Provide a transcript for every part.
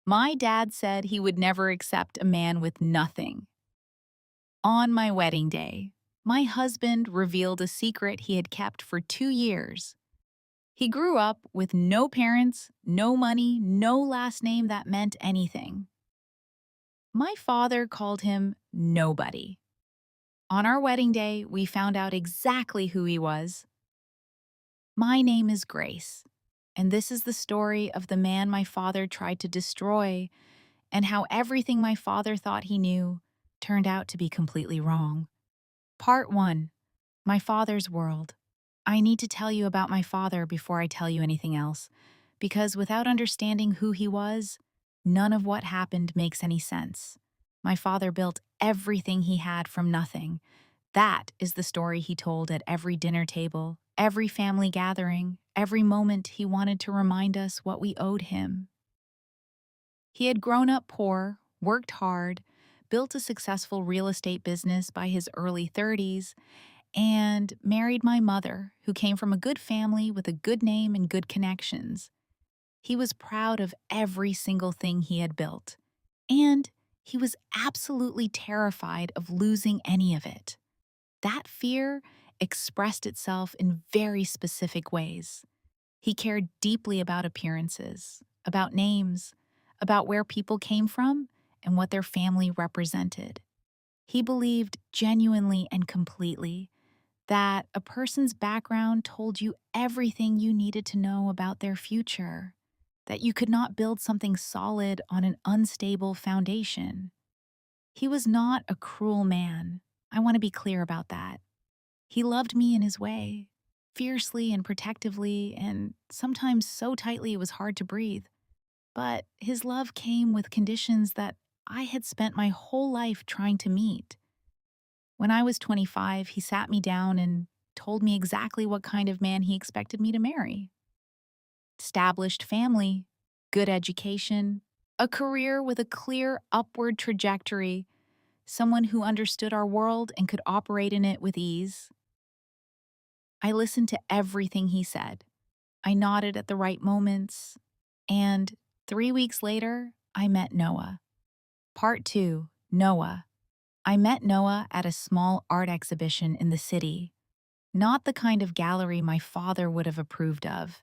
My dad said he would never accept a man with nothing. On my wedding day, my husband revealed a secret he had kept for 2 years. He grew up with no parents, no money, no last name that meant anything. My father called him nobody. On our wedding day, we found out exactly who he was. My name is Grace, and this is the story of the man my father tried to destroy and how everything my father thought he knew turned out to be completely wrong. Part 1. My Father's World. I need to tell you about my father before I tell you anything else, because without understanding who he was, none of what happened makes any sense. My father built everything he had from nothing. That is the story he told at every dinner table, every family gathering, every moment he wanted to remind us what we owed him. He had grown up poor, worked hard, built a successful real estate business by his early 30s, and married my mother, who came from a good family with a good name and good connections. He was proud of every single thing he had built, and he was absolutely terrified of losing any of it. That fear expressed itself in very specific ways. He cared deeply about appearances, about names, about where people came from and what their family represented. He believed genuinely and completely that a person's background told you everything you needed to know about their future, that you could not build something solid on an unstable foundation. He was not a cruel man. I want to be clear about that. He loved me in his way, fiercely and protectively, and sometimes so tightly it was hard to breathe. But his love came with conditions that I had spent my whole life trying to meet. When I was 25, he sat me down and told me exactly what kind of man he expected me to marry. Established family, good education, a career with a clear upward trajectory, someone who understood our world and could operate in it with ease. I listened to everything he said. I nodded at the right moments, and 3 weeks later, I met Noah. Part 2. Noah. I met Noah at a small art exhibition in the city. Not the kind of gallery my father would have approved of.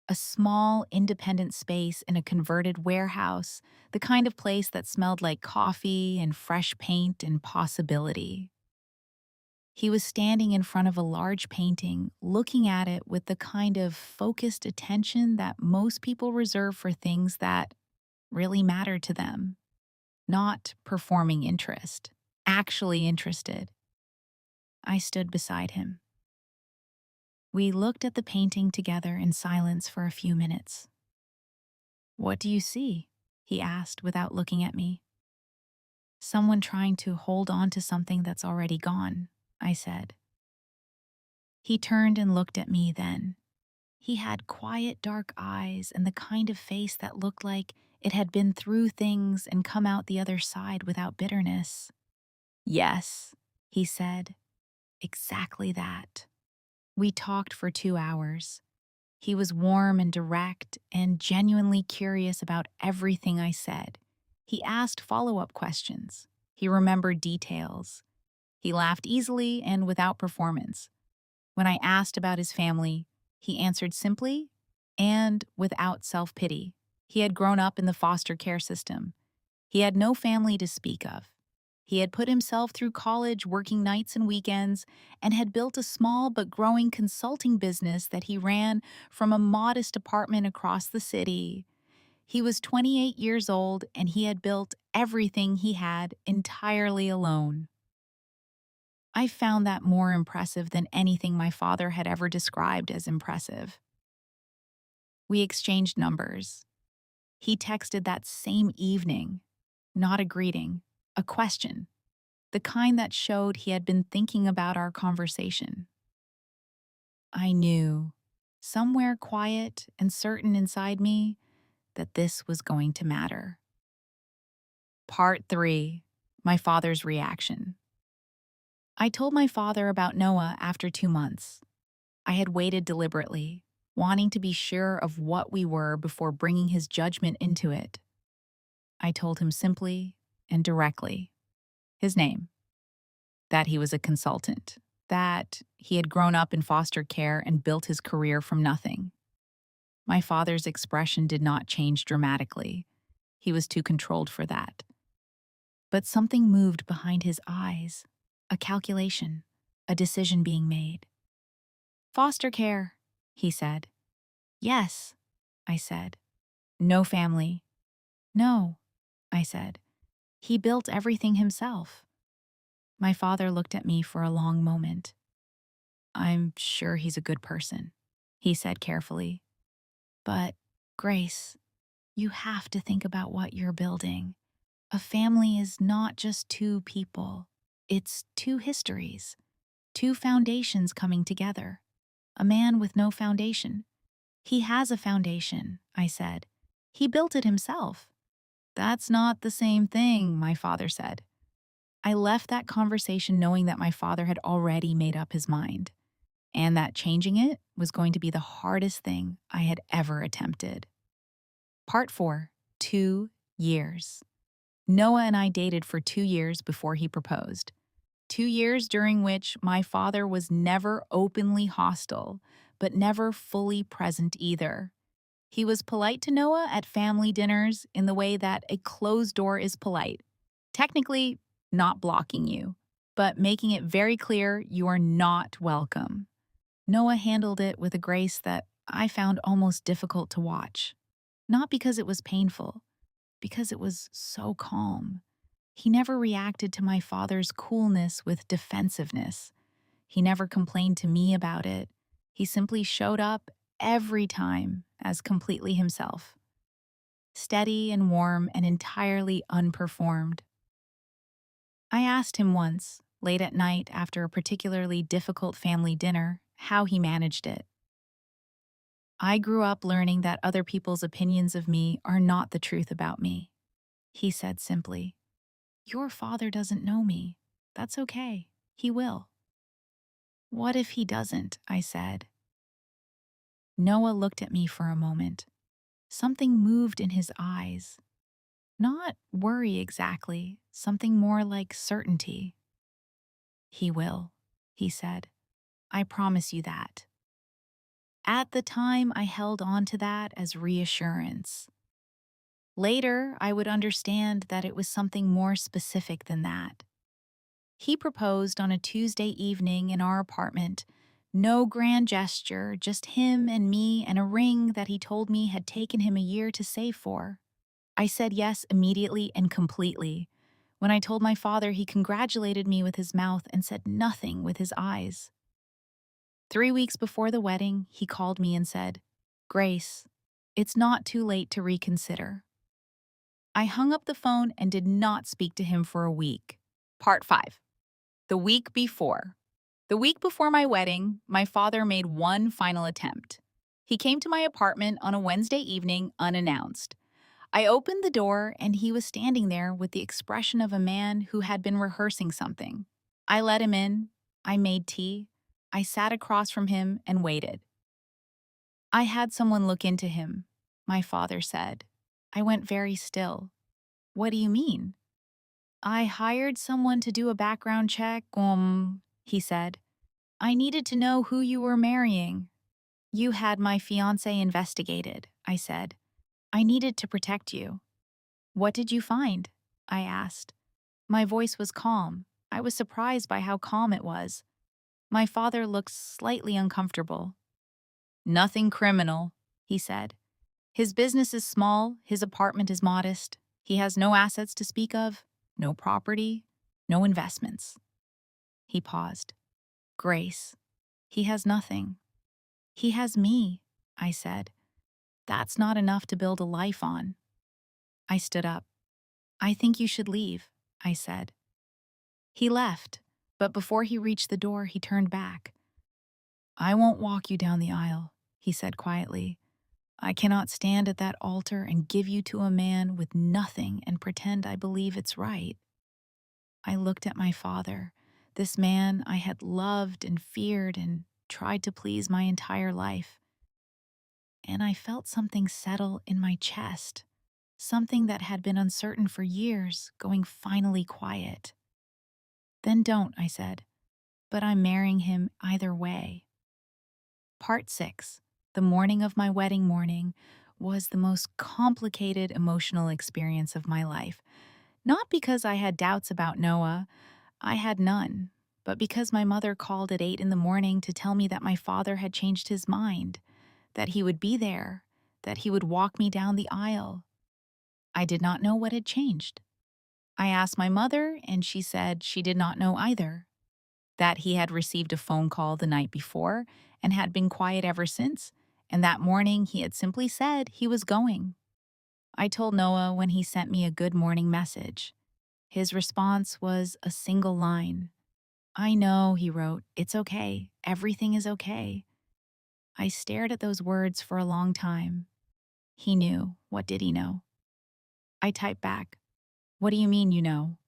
A small, independent space in a converted warehouse, the kind of place that smelled like coffee and fresh paint and possibility. He was standing in front of a large painting, looking at it with the kind of focused attention that most people reserve for things that really matter to them. Not performing interest, actually interested. I stood beside him. We looked at the painting together in silence for a few minutes. "What do you see?" he asked without looking at me. "Someone trying to hold on to something that's already gone," I said. He turned and looked at me then. He had quiet dark eyes and the kind of face that looked like it had been through things and come out the other side without bitterness. "Yes," he said, "exactly that." We talked for 2 hours. He was warm and direct and genuinely curious about everything I said. He asked follow-up questions. He remembered details. He laughed easily and without performance. When I asked about his family, he answered simply and without self-pity. He had grown up in the foster care system. He had no family to speak of. He had put himself through college working nights and weekends and had built a small but growing consulting business that he ran from a modest apartment across the city. He was 28 years old and he had built everything he had entirely alone. I found that more impressive than anything my father had ever described as impressive. We exchanged numbers. He texted that same evening, not a greeting, a question, the kind that showed he had been thinking about our conversation. I knew, somewhere quiet and certain inside me, that this was going to matter. Part 3. My father's reaction. I told my father about Noah after 2 months. I had waited deliberately, wanting to be sure of what we were before bringing his judgment into it. I told him simply and directly his name, that he was a consultant, that he had grown up in foster care and built his career from nothing. My father's expression did not change dramatically. He was too controlled for that. But something moved behind his eyes, a calculation, a decision being made. Foster care, he said. Yes, I said. No family. No, I said. He built everything himself. My father looked at me for a long moment. I'm sure he's a good person, he said carefully. But, Grace, you have to think about what you're building. A family is not just two people. It's two histories, two foundations coming together. A man with no foundation. He has a foundation, I said. He built it himself. That's not the same thing, my father said. I left that conversation knowing that my father had already made up his mind, and that changing it was going to be the hardest thing I had ever attempted. Part 4. 2 years. Noah and I dated for 2 years before he proposed. 2 years during which my father was never openly hostile, but never fully present either. He was polite to Noah at family dinners in the way that a closed door is polite. Technically, not blocking you, but making it very clear you are not welcome. Noah handled it with a grace that I found almost difficult to watch. Not because it was painful, because it was so calm. He never reacted to my father's coolness with defensiveness. He never complained to me about it. He simply showed up every time as completely himself. Steady and warm and entirely unperformed. I asked him once, late at night after a particularly difficult family dinner, how he managed it. I grew up learning that other people's opinions of me are not the truth about me. He said simply, "Your father doesn't know me. That's okay. He will." "What if he doesn't?" I said. Noah looked at me for a moment. Something moved in his eyes. Not worry exactly, something more like certainty. "He will," he said. "I promise you that." At the time, I held on to that as reassurance. Later, I would understand that it was something more specific than that. He proposed on a Tuesday evening in our apartment. No grand gesture, just him and me and a ring that he told me had taken him a year to save for. I said yes immediately and completely. When I told my father, he congratulated me with his mouth and said nothing with his eyes. 3 weeks before the wedding, he called me and said, "Grace, it's not too late to reconsider." I hung up the phone and did not speak to him for a week. Part 5. The week before. The week before my wedding, my father made one final attempt. He came to my apartment on a Wednesday evening unannounced. I opened the door and he was standing there with the expression of a man who had been rehearsing something. I let him in. I made tea. I sat across from him and waited. "I had someone look into him," my father said. I went very still. "What do you mean?" "I hired someone to do a background check, he said. "I needed to know who you were marrying." "You had my fiancé investigated," I said. "I needed to protect you." "What did you find?" I asked. My voice was calm. I was surprised by how calm it was. My father looked slightly uncomfortable. "Nothing criminal," he said. "His business is small, his apartment is modest. He has no assets to speak of, no property, no investments." He paused. "Grace, he has nothing." "He has me," I said. "That's not enough to build a life on." I stood up. "I think you should leave," I said. He left, but before he reached the door, he turned back. "I won't walk you down the aisle," he said quietly. "I cannot stand at that altar and give you to a man with nothing and pretend I believe it's right." I looked at my father, this man I had loved and feared and tried to please my entire life. And I felt something settle in my chest, something that had been uncertain for years, going finally quiet. Then don't, I said, but I'm marrying him either way. Part 6. The morning of my wedding morning was the most complicated emotional experience of my life. Not because I had doubts about Noah, I had none, but because my mother called at 8 in the morning to tell me that my father had changed his mind, that he would be there, that he would walk me down the aisle. I did not know what had changed. I asked my mother, and she said she did not know either, that he had received a phone call the night before and had been quiet ever since, and that morning he had simply said he was going. I told Noah when he sent me a good morning message. His response was a single line. I know, he wrote, it's okay. Everything is okay. I stared at those words for a long time. He knew. What did he know? I typed back, what do you mean you know?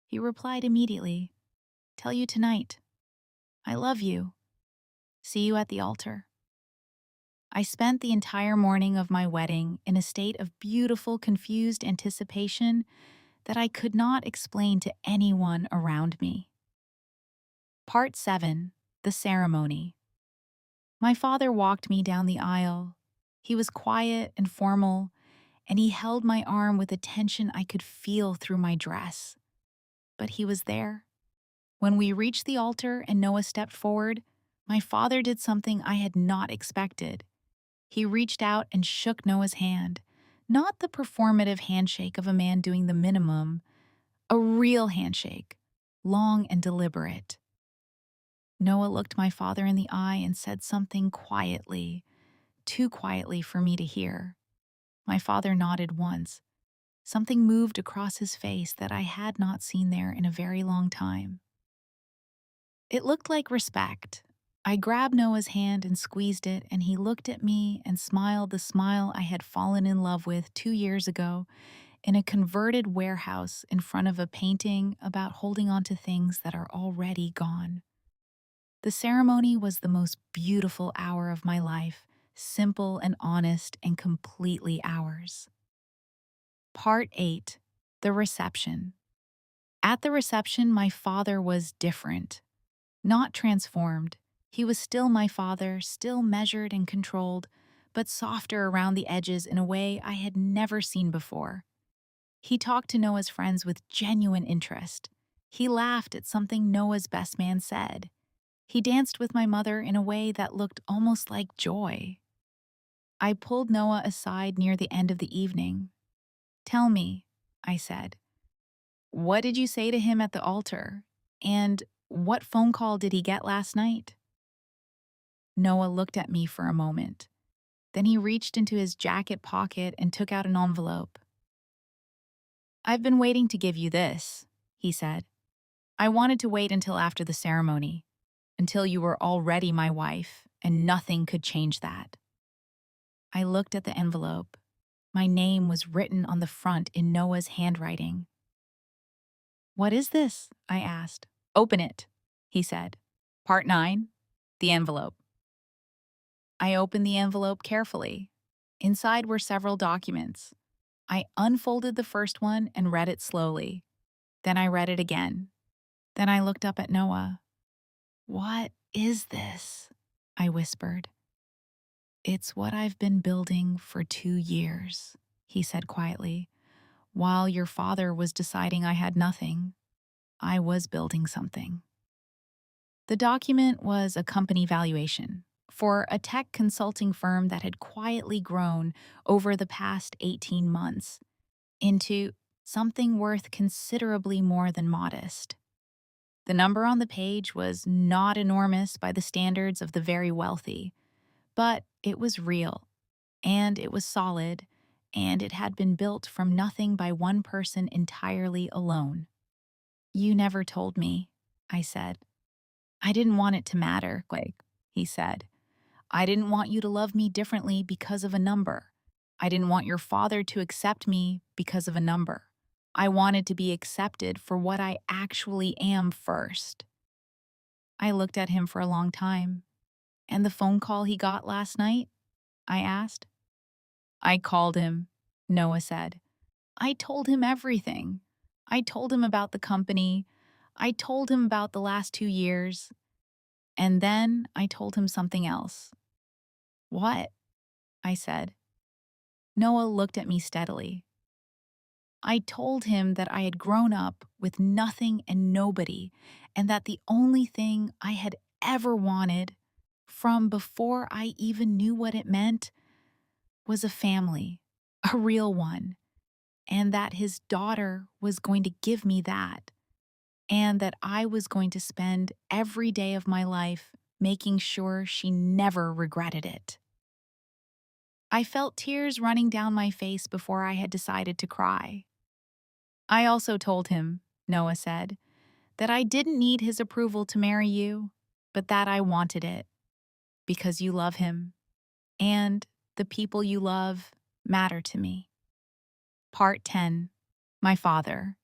He replied immediately, tell you tonight. I love you. See you at the altar. I spent the entire morning of my wedding in a state of beautiful, confused anticipation that I could not explain to anyone around me. Part 7. The Ceremony. My father walked me down the aisle. He was quiet and formal, and he held my arm with a tension I could feel through my dress. But he was there. When we reached the altar and Noah stepped forward, my father did something I had not expected. He reached out and shook Noah's hand, not the performative handshake of a man doing the minimum, a real handshake, long and deliberate. Noah looked my father in the eye and said something quietly, too quietly for me to hear. My father nodded once. Something moved across his face that I had not seen there in a very long time. It looked like respect. I grabbed Noah's hand and squeezed it, and he looked at me and smiled the smile I had fallen in love with 2 years ago in a converted warehouse in front of a painting about holding on to things that are already gone. The ceremony was the most beautiful hour of my life, simple and honest and completely ours. Part 8. The Reception. At the reception, my father was different. Not transformed. He was still my father, still measured and controlled, but softer around the edges in a way I had never seen before. He talked to Noah's friends with genuine interest. He laughed at something Noah's best man said. He danced with my mother in a way that looked almost like joy. I pulled Noah aside near the end of the evening. Tell me, I said, what did you say to him at the altar? And what phone call did he get last night? Noah looked at me for a moment. Then he reached into his jacket pocket and took out an envelope. I've been waiting to give you this, he said. I wanted to wait until after the ceremony, until you were already my wife, and nothing could change that. I looked at the envelope. My name was written on the front in Noah's handwriting. What is this? I asked. Open it, he said. Part 9. The envelope. I opened the envelope carefully. Inside were several documents. I unfolded the first one and read it slowly. Then I read it again. Then I looked up at Noah. What is this? I whispered. It's what I've been building for 2 years, he said quietly. While your father was deciding I had nothing, I was building something. The document was a company valuation for a tech consulting firm that had quietly grown over the past 18 months into something worth considerably more than modest. The number on the page was not enormous by the standards of the very wealthy, but it was real, and it was solid, and it had been built from nothing by one person entirely alone. You never told me, I said. I didn't want it to matter, he said. I didn't want you to love me differently because of a number. I didn't want your father to accept me because of a number. I wanted to be accepted for what I actually am first. I looked at him for a long time. And the phone call he got last night? I asked. I called him. Noah said. I told him everything. I told him about the company. I told him about the last 2 years. And then I told him something else. What? I said. Noah looked at me steadily. I told him that I had grown up with nothing and nobody, and that the only thing I had ever wanted, from before I even knew what it meant, was a family, a real one, and that his daughter was going to give me that, and that I was going to spend every day of my life making sure she never regretted it. I felt tears running down my face before I had decided to cry. I also told him, Noah said, that I didn't need his approval to marry you, but that I wanted it because you love him and the people you love matter to me. Part 10. My Father.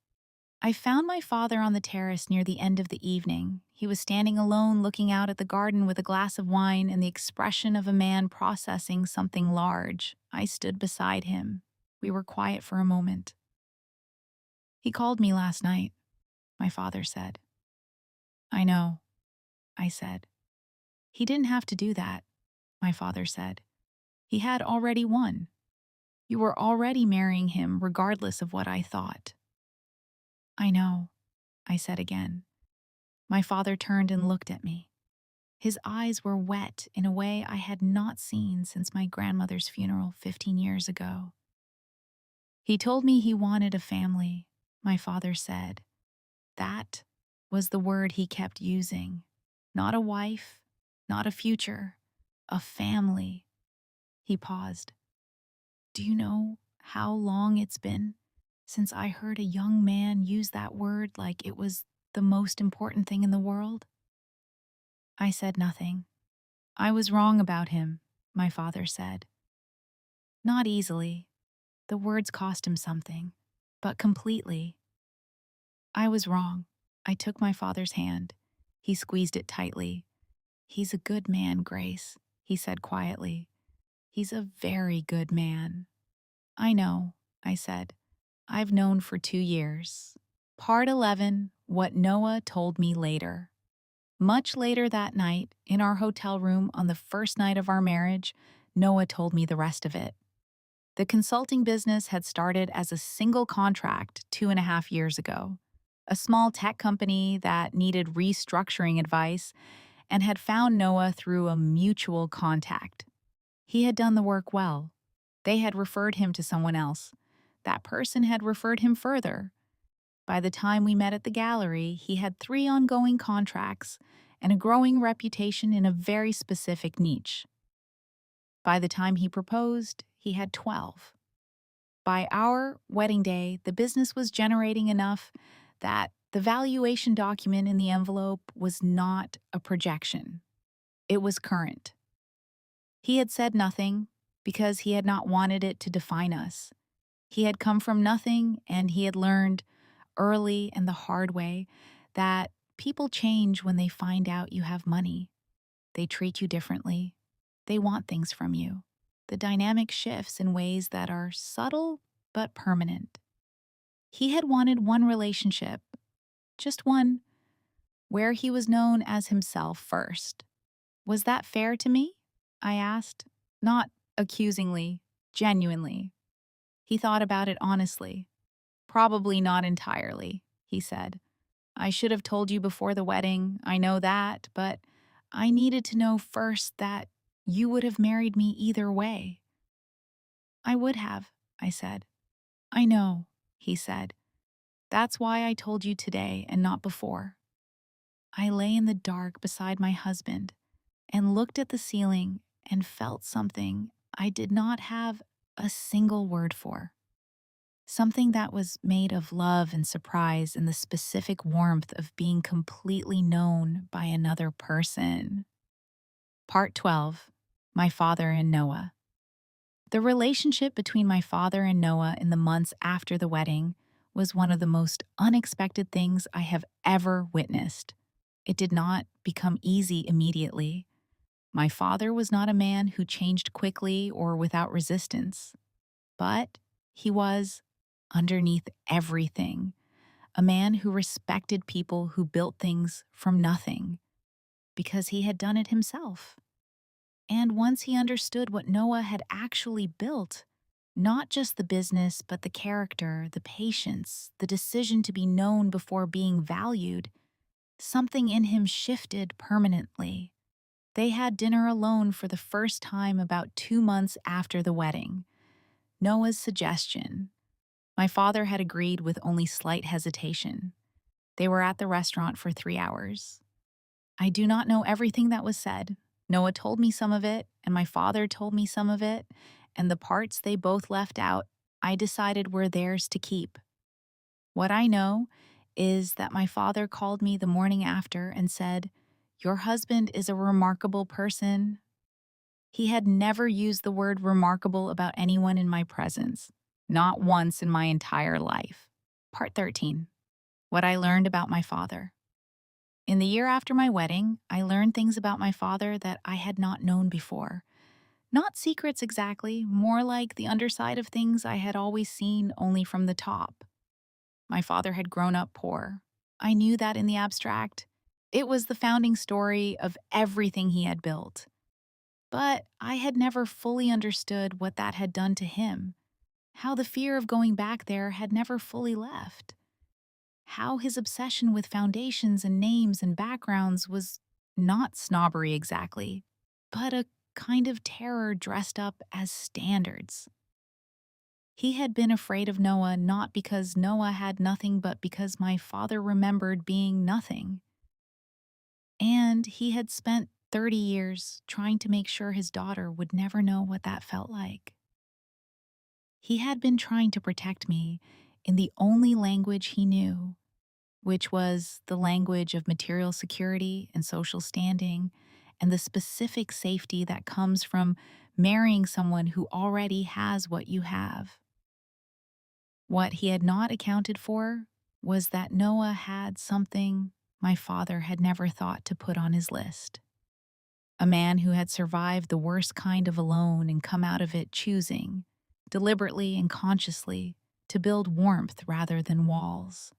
I found my father on the terrace near the end of the evening. He was standing alone looking out at the garden with a glass of wine and the expression of a man processing something large. I stood beside him. We were quiet for a moment. He called me last night, my father said. I know, I said. He didn't have to do that, my father said. He had already won. You were already marrying him regardless of what I thought. I know, I said again. My father turned and looked at me. His eyes were wet in a way I had not seen since my grandmother's funeral 15 years ago. He told me he wanted a family, my father said. That was the word he kept using. Not a wife, not a future, a family. He paused. Do you know how long it's been since I heard a young man use that word like it was the most important thing in the world? I said nothing. I was wrong about him, my father said. Not easily. The words cost him something, but completely. I was wrong. I took my father's hand. He squeezed it tightly. He's a good man, Grace, he said quietly. He's a very good man. I know, I said. I've known for 2 years. Part 11. What Noah told me later. Much later that night, in our hotel room on the first night of our marriage, Noah told me the rest of it. The consulting business had started as a single contract 2.5 years ago, a small tech company that needed restructuring advice and had found Noah through a mutual contact. He had done the work well. They had referred him to someone else. That person had referred him further. By the time we met at the gallery, he had 3 ongoing contracts and a growing reputation in a very specific niche. By the time he proposed, he had 12. By our wedding day, the business was generating enough that the valuation document in the envelope was not a projection. It was current. He had said nothing because he had not wanted it to define us. He had come from nothing and he had learned early and the hard way that people change when they find out you have money. They treat you differently. They want things from you. The dynamic shifts in ways that are subtle but permanent. He had wanted one relationship, just one, where he was known as himself first. Was that fair to me? I asked, not accusingly, genuinely. He thought about it honestly. Probably not entirely, he said. I should have told you before the wedding, I know that, but I needed to know first that you would have married me either way. I would have, I said. I know, he said. That's why I told you today and not before. I lay in the dark beside my husband and looked at the ceiling and felt something I did not have a single word for. Something that was made of love and surprise and the specific warmth of being completely known by another person. Part 12. My Father and Noah. The relationship between my father and Noah in the months after the wedding was one of the most unexpected things I have ever witnessed. It did not become easy immediately. My father was not a man who changed quickly or without resistance, but He was, underneath everything, a man who respected people who built things from nothing because he had done it himself. And once he understood what Noah had actually built, not just the business, but the character, the patience, the decision to be known before being valued, something in him shifted permanently. They had dinner alone for the first time about 2 months after the wedding. Noah's suggestion. My father had agreed with only slight hesitation. They were at the restaurant for 3 hours. I do not know everything that was said. Noah told me some of it, and my father told me some of it, and the parts they both left out, I decided were theirs to keep. What I know is that my father called me the morning after and said, "Your husband is a remarkable person." He had never used the word remarkable about anyone in my presence, not once in my entire life. Part 13. What I learned about my father. In the year after my wedding, I learned things about my father that I had not known before. Not secrets exactly, more like the underside of things I had always seen only from the top. My father had grown up poor. I knew that in the abstract. It was the founding story of everything he had built. But I had never fully understood what that had done to him, how the fear of going back there had never fully left, how his obsession with foundations and names and backgrounds was not snobbery exactly, but a kind of terror dressed up as standards. He had been afraid of Noah not because Noah had nothing, but because my father remembered being nothing. And he had spent 30 years trying to make sure his daughter would never know what that felt like. He had been trying to protect me in the only language he knew, which was the language of material security and social standing, and the specific safety that comes from marrying someone who already has what you have. What he had not accounted for was that Noah had something my father had never thought to put on his list. A man who had survived the worst kind of alone and come out of it choosing, deliberately and consciously, to build warmth rather than walls.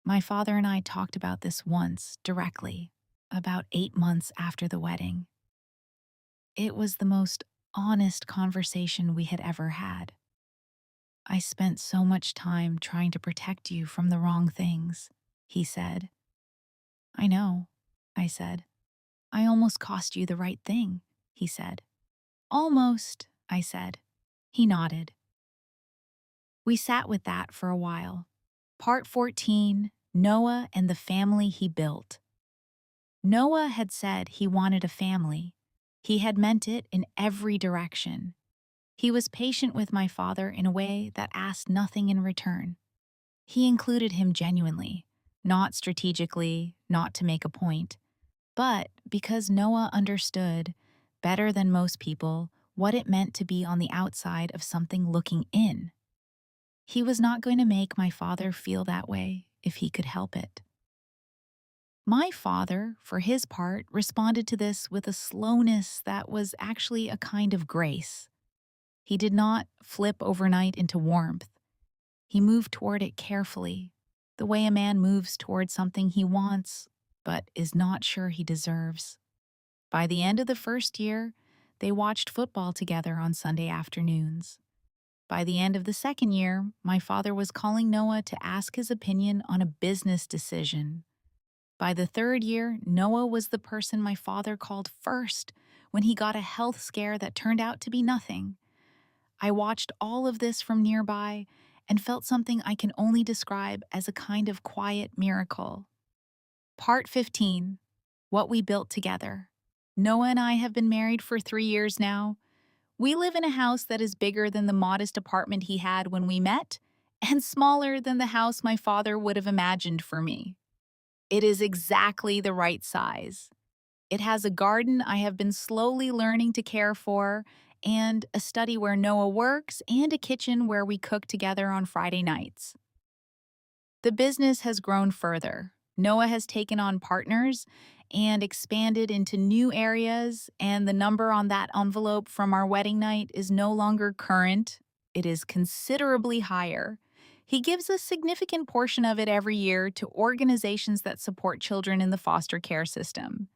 My father and I talked about this once, directly, about 8 months after the wedding. It was the most honest conversation we had ever had. "I spent so much time trying to protect you from the wrong things," he said. "I know," I said. "I almost cost you the right thing," he said. "Almost," I said. He nodded. We sat with that for a while. Part 14. Noah and the family he built. Noah had said he wanted a family. He had meant it in every direction. He was patient with my father in a way that asked nothing in return. He included him genuinely, not strategically, not to make a point, but because Noah understood, better than most people, what it meant to be on the outside of something looking in. He was not going to make my father feel that way if he could help it. My father, for his part, responded to this with a slowness that was actually a kind of grace. He did not flip overnight into warmth. He moved toward it carefully, the way a man moves toward something he wants but is not sure he deserves. By the end of the first year, they watched football together on Sunday afternoons. By the end of the second year, my father was calling Noah to ask his opinion on a business decision. By the third year, Noah was the person my father called first when he got a health scare that turned out to be nothing. I watched all of this from nearby and felt something I can only describe as a kind of quiet miracle. Part 15. What we built together. Noah and I have been married for 3 years now. We live in a house that is bigger than the modest apartment he had when we met, and smaller than the house my father would have imagined for me. It is exactly the right size. It has a garden I have been slowly learning to care for, and a study where Noah works, and a kitchen where we cook together on Friday nights. The business has grown further. Noah has taken on partners and expanded into new areas, and the number on that envelope from our wedding night is no longer current. it is considerably higher. He gives a significant portion of it every year to organizations that support children in the foster care system.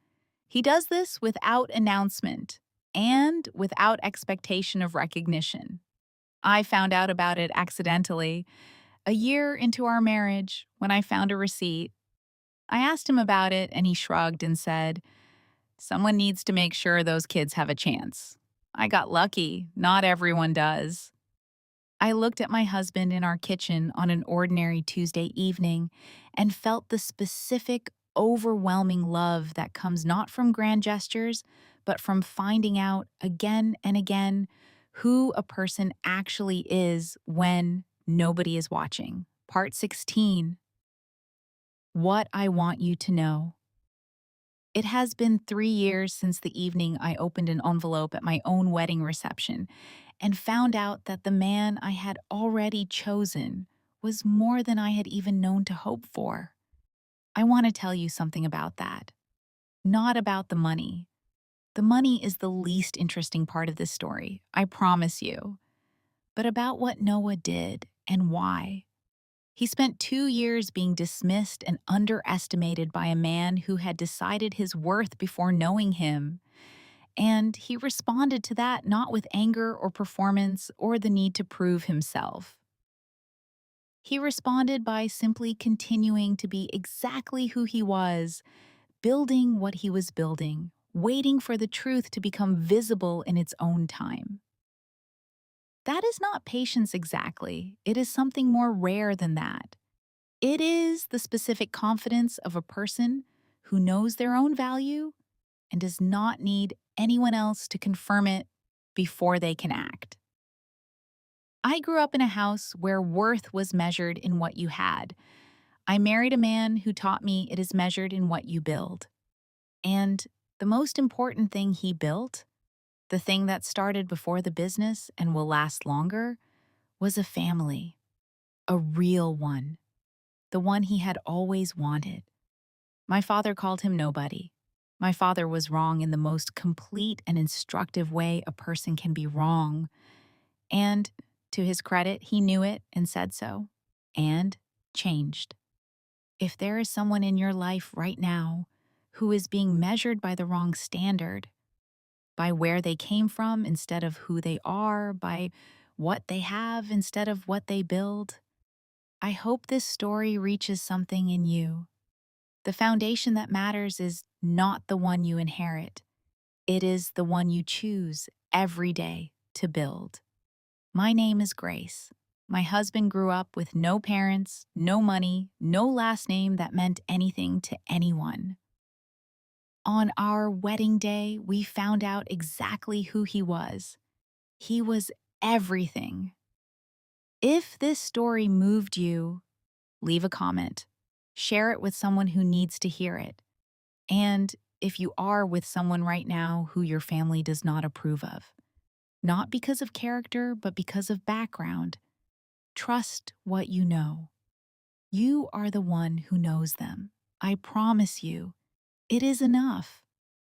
He does this without announcement and without expectation of recognition. I found out about it accidentally a year into our marriage when I found a receipt. I asked him about it and he shrugged and said, "Someone needs to make sure those kids have a chance." I got lucky. Not everyone does. I looked at my husband in our kitchen on an ordinary Tuesday evening and felt the specific, overwhelming love that comes not from grand gestures, but from finding out again and again who a person actually is when nobody is watching. Part 16. What I want you to know. It has been 3 years since the evening I opened an envelope at my own wedding reception and found out that the man I had already chosen was more than I had even known to hope for. I want to tell you something about that. Not about the money. The money is the least interesting part of this story, I promise you. But about what Noah did and why. He spent 2 years being dismissed and underestimated by a man who had decided his worth before knowing him. And he responded to that not with anger or performance or the need to prove himself. He responded by simply continuing to be exactly who he was, building what he was building, waiting for the truth to become visible in its own time. That is not patience exactly. It is something more rare than that. It is the specific confidence of a person who knows their own value and does not need anyone else to confirm it before they can act. I grew up in a house where worth was measured in what you had. I married a man who taught me it is measured in what you build. And the most important thing he built, the thing that started before the business and will last longer, was a family, a real one, the one he had always wanted. My father called him nobody. My father was wrong in the most complete and instructive way a person can be wrong. And, to his credit, he knew it and said so. And changed. If there is someone in your life right now who is being measured by the wrong standard, by where they came from instead of who they are, by what they have instead of what they build, I hope this story reaches something in you. The foundation that matters is not the one you inherit. It is the one you choose every day to build. My name is Grace. My husband grew up with no parents, no money, no last name that meant anything to anyone. On our wedding day, we found out exactly who he was. He was everything. If this story moved you, leave a comment. Share it with someone who needs to hear it. And if you are with someone right now who your family does not approve of, not because of character, but because of background, trust what you know. You are the one who knows them. I promise you, it is enough.